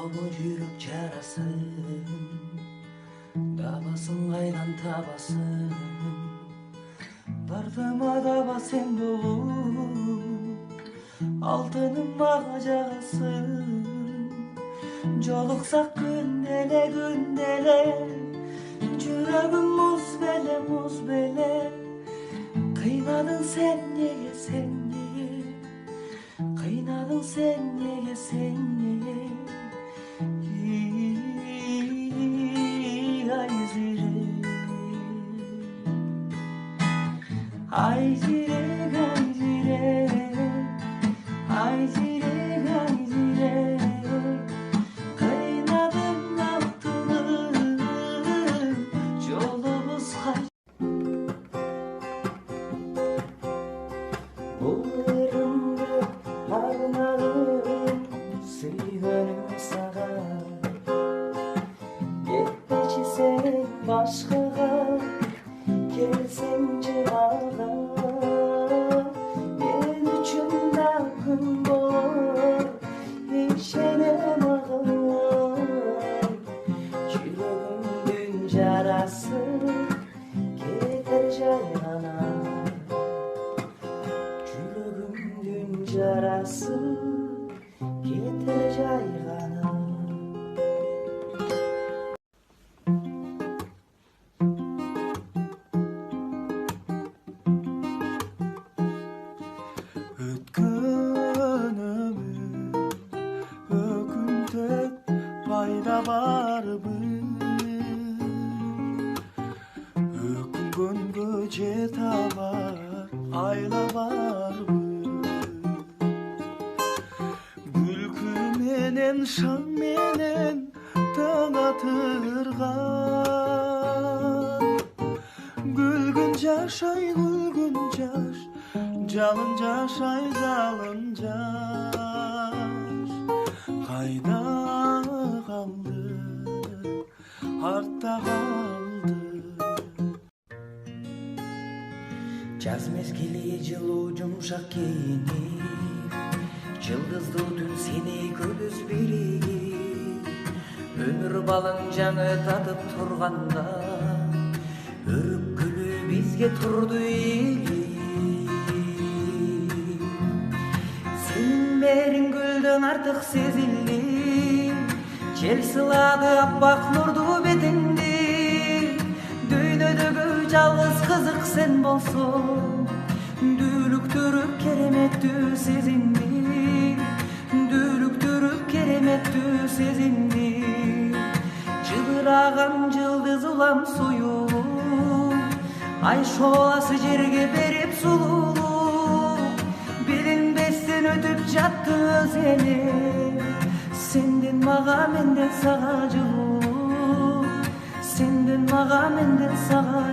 Komu жүрек жарасын, дабасын қайдан табасын, дартыма даба сен болып, алтыным маға жағасың. Жолықсақ күнделе, жүрегім мұз беле, қинадың сен неге, қинадың сен неге, Ай жүрек, ай жүрек, қайнадың алтыным, жолымыз қай. Бұл ырымды арнадым, сүйгенім саған. Кетпеші сен башқаға, келсеңші маған. Мен үшін да күн болар, ешене маған. Жүрегімдің жарасы кетер жай ғана. Жүрегімдің жарасы кетер жай ғана. Өкінтіп пайда барбыз, өкінгенге жете алар айла барбыз. Күлкі менен шаң менен таң атырған. Күлгін жашай, күлгін жаш, жалын жашай, жалын жаш. Қайда қалды, артта қалды. Жаз мезгили жылуу жумшак кийинип, жылдыздуу түн сени көбүз биригип, өмүр балың жаңы татып турганда, өрүккүлү бизге турду ийилип. Сенин мээриң гүлдөн артык сезилди, жел сылады аппак нурду бетиңди. Дүйнөдөгү жалгыз кызык сен болсоң, дүүлүктүрүп кереметтүү сезимди, дүүлүктүрүп кереметтүү сезимди. Жылдыраган жылдыз улам сую, ай шооласы жерге берип сулуу. Билинбестен өтүп жаттı өзгени, сенден мага менден сага жылуу, сенден мага менден сага.